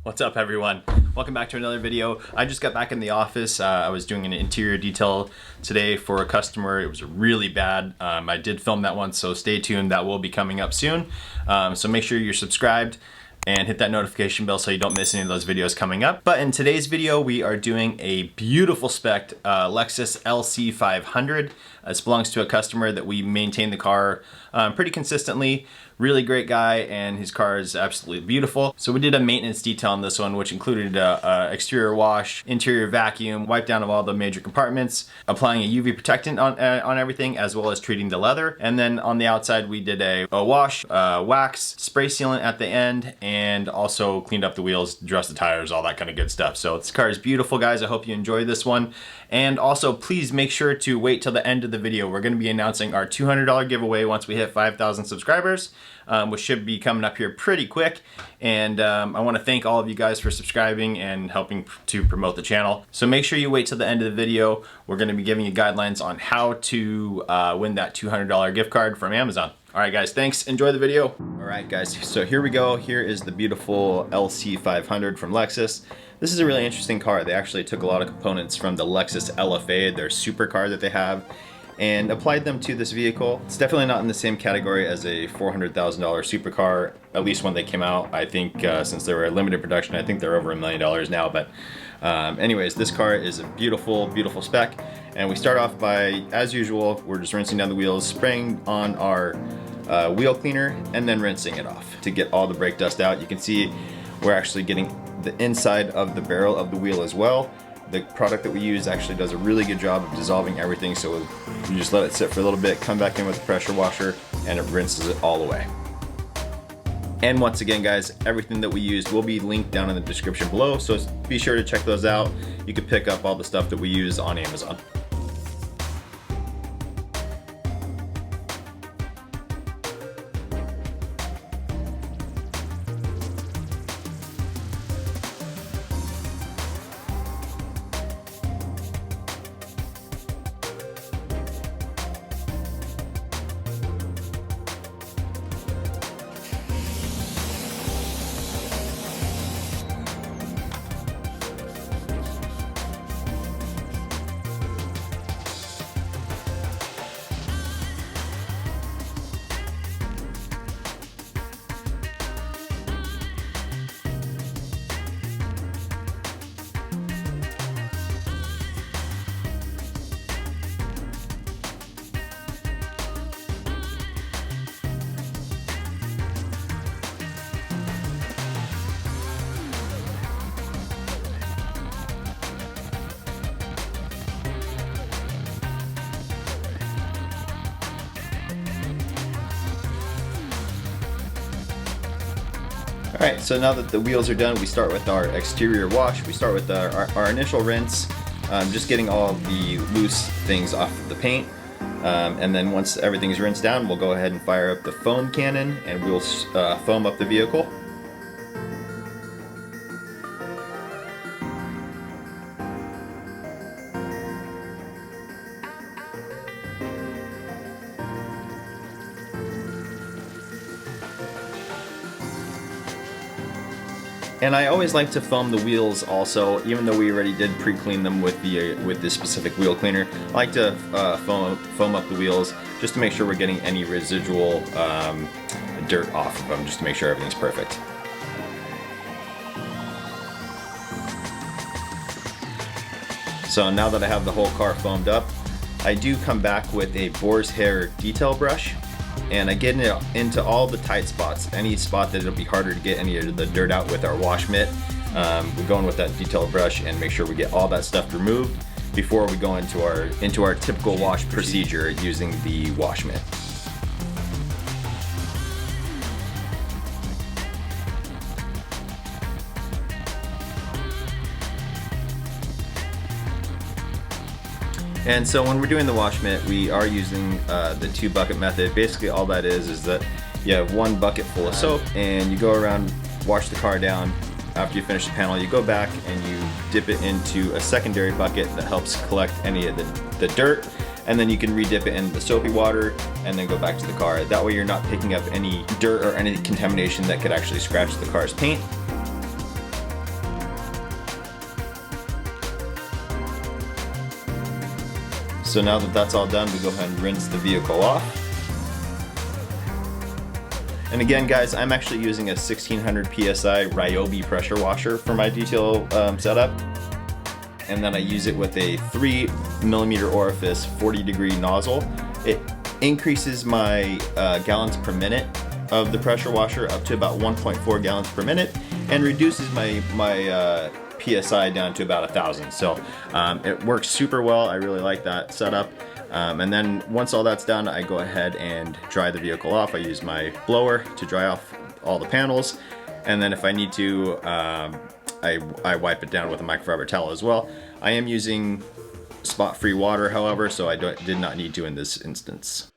What's up, everyone? Welcome back to another video. I just got back in the office. I was doing an interior detail today for a customer. It was really bad. I did film that one, so stay tuned. That will be coming up soon. So make sure you're subscribed and hit that notification bell so you don't miss any of those videos coming up. But in today's video, we are doing a beautiful spec Lexus LC500. This belongs to a customer that we maintain the car pretty consistently. Really great guy, and his car is absolutely beautiful. So we did a maintenance detail on this one, which included a exterior wash, interior vacuum, wipe down of all the major compartments, applying a UV protectant on everything, as well as treating the leather. And then on the outside, we did a wash, wax, spray sealant at the end, and also cleaned up the wheels, dressed the tires, all that kind of good stuff. So this car is beautiful, guys. I hope you enjoy this one. And also, please make sure to wait till the end of the video. We're going to be announcing our $200 giveaway once we hit 5,000 subscribers, which should be coming up here pretty quick. And I want to thank all of you guys for subscribing and helping to promote the channel. So make sure you wait till the end of the video. We're going to be giving you guidelines on how to win that $200 gift card from Amazon. All right, guys, thanks. Enjoy the video. All right, guys, so here we go. Here is the beautiful LC500 from Lexus. This is a really interesting car. They actually took a lot of components from the Lexus LFA, their supercar that they have, and applied them to this vehicle. It's definitely not in the same category as a $400,000 supercar, at least when they came out. I think since they were a limited production, I think they're over $1 million now. But anyways, this car is a beautiful, beautiful spec. And we start off by, as usual, we're just rinsing down the wheels, spraying on our wheel cleaner, and then rinsing it off to get all the brake dust out. You can see we're actually getting the inside of the barrel of the wheel as well. The product that we use actually does a really good job of dissolving everything, so you just let it sit for a little bit, come back in with the pressure washer, and it rinses it all away. And once again, guys, everything that we used will be linked down in the description below, so be sure to check those out. You can pick up all the stuff that we use on Amazon. Alright, so now that the wheels are done, we start with our exterior wash. We start with our initial rinse, just getting all the loose things off of the paint. And then once everything's rinsed down, we'll go ahead and fire up the foam cannon, and we'll foam up the vehicle. And I always like to foam the wheels also, even though we already did pre-clean them with this specific wheel cleaner. I like to foam up the wheels just to make sure we're getting any residual dirt off of them, just to make sure everything's perfect. So now that I have the whole car foamed up, I do come back with a boar's hair detail brush, and I get into all the tight spots, any spot that it'll be harder to get any of the dirt out with our wash mitt. We go in with that detail brush and make sure we get all that stuff removed before we go into our typical wash procedure using the wash mitt. And so when we're doing the wash mitt, we are using the 2-bucket method. Basically all that is that you have 1 bucket full of soap, and you go around, wash the car down. After you finish the panel, you go back and you dip it into a secondary bucket that helps collect any of the dirt, and then you can re-dip it in the soapy water and then go back to the car. That way you're not picking up any dirt or any contamination that could actually scratch the car's paint. So now that that's all done, we go ahead and rinse the vehicle off. And again, guys, I'm actually using a 1600 PSI Ryobi pressure washer for my detail setup. And then I use it with a 3mm orifice 40-degree nozzle. It increases my gallons per minute of the pressure washer up to about 1.4 gallons per minute and reduces my PSI down to about 1,000. So it works super well. I really like that setup. And then once all that's done, I go ahead and dry the vehicle off. I use my blower to dry off all the panels. And then if I need to, I wipe it down with a microfiber towel as well. I am using spot-free water, however, so I did not need to in this instance.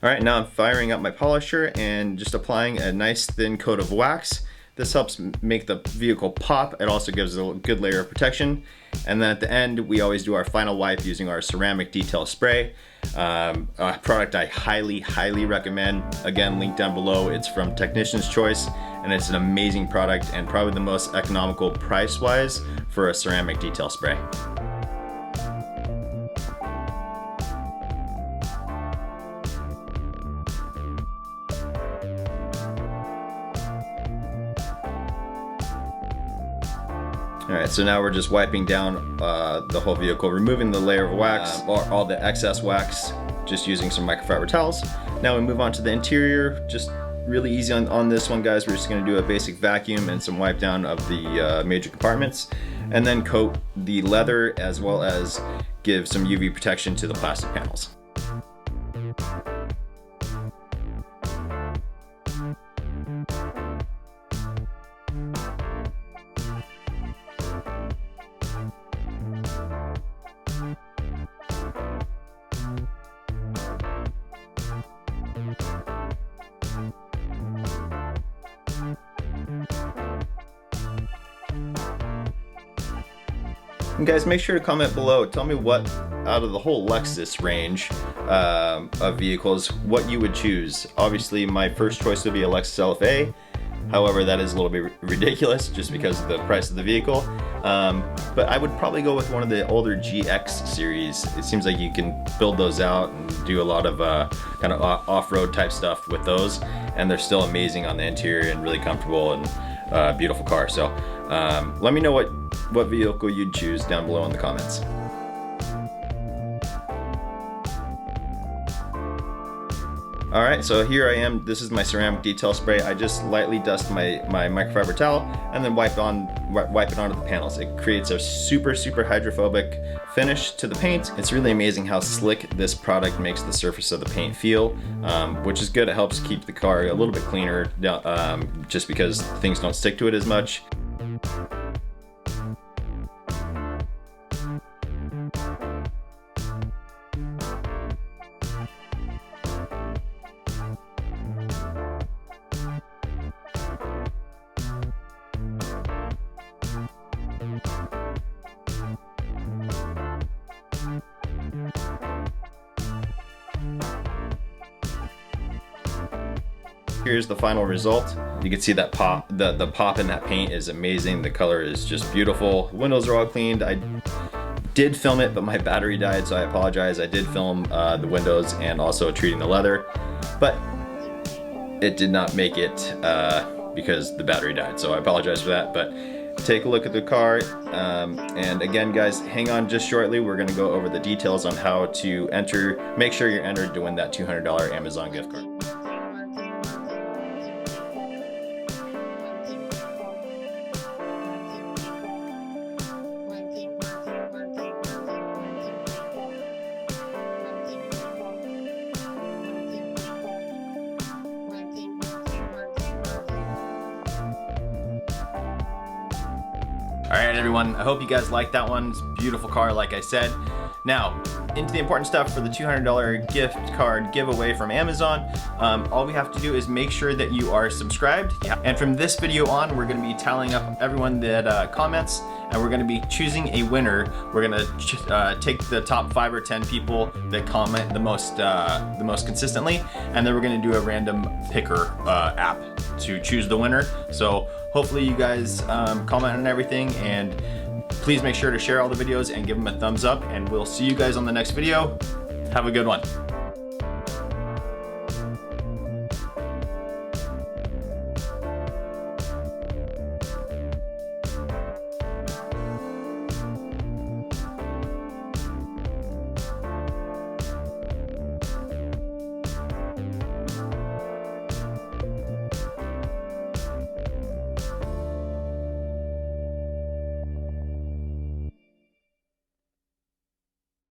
All right, now I'm firing up my polisher and just applying a nice thin coat of wax. This helps make the vehicle pop. It also gives it a good layer of protection. And then at the end, we always do our final wipe using our ceramic detail spray. A product I highly recommend. Again, link down below. It's from Technician's Choice, and it's an amazing product and probably the most economical price-wise for a ceramic detail spray. Alright, so now we're just wiping down the whole vehicle, removing the layer of wax, or all the excess wax, just using some microfiber towels. Now we move on to the interior. Just really easy on this one, guys. We're just going to do a basic vacuum and some wipe down of the major compartments, and then coat the leather as well as give some UV protection to the plastic panels. And guys, make sure to comment below. Tell me what, out of the whole Lexus range of vehicles, what you would choose. Obviously, my first choice would be a Lexus LFA. However, that is a little bit ridiculous just because of the price of the vehicle. But I would probably go with one of the older GX series. It seems like you can build those out and do a lot of kind of off-road type stuff with those, and they're still amazing on the interior and really comfortable and beautiful car. So let me know what vehicle you'd choose down below in the comments. Alright, so here I am. This is my ceramic detail spray. I just lightly dust my microfiber towel and then wipe it onto the panels. It creates a super hydrophobic finish to the paint. It's really amazing how slick this product makes the surface of the paint feel, which is good. It helps keep the car a little bit cleaner just because things don't stick to it as much. Here's the final result. You can see that pop, the pop in that paint is amazing. The color is just beautiful. Windows are all cleaned. I did film it, but my battery died, so I apologize. I did film the windows and also treating the leather, but it did not make it because the battery died, so I apologize for that. But take a look at the car, and again, guys, hang on just shortly. We're gonna go over the details on how to enter, make sure you're entered to win that $200 Amazon gift card. Alright everyone, I hope you guys liked that one. It's a beautiful car, like I said. Now, into the important stuff for the $200 gift card giveaway from Amazon. All we have to do is make sure that you are subscribed. And from this video on, we're going to be tallying up everyone that comments, and we're going to be choosing a winner. We're going to take the top 5 or 10 people that comment the most consistently, and then we're going to do a random picker app to choose the winner. So hopefully you guys comment on everything, and Please make sure to share all the videos and give them a thumbs up, and we'll see you guys on the next video. Have a good one.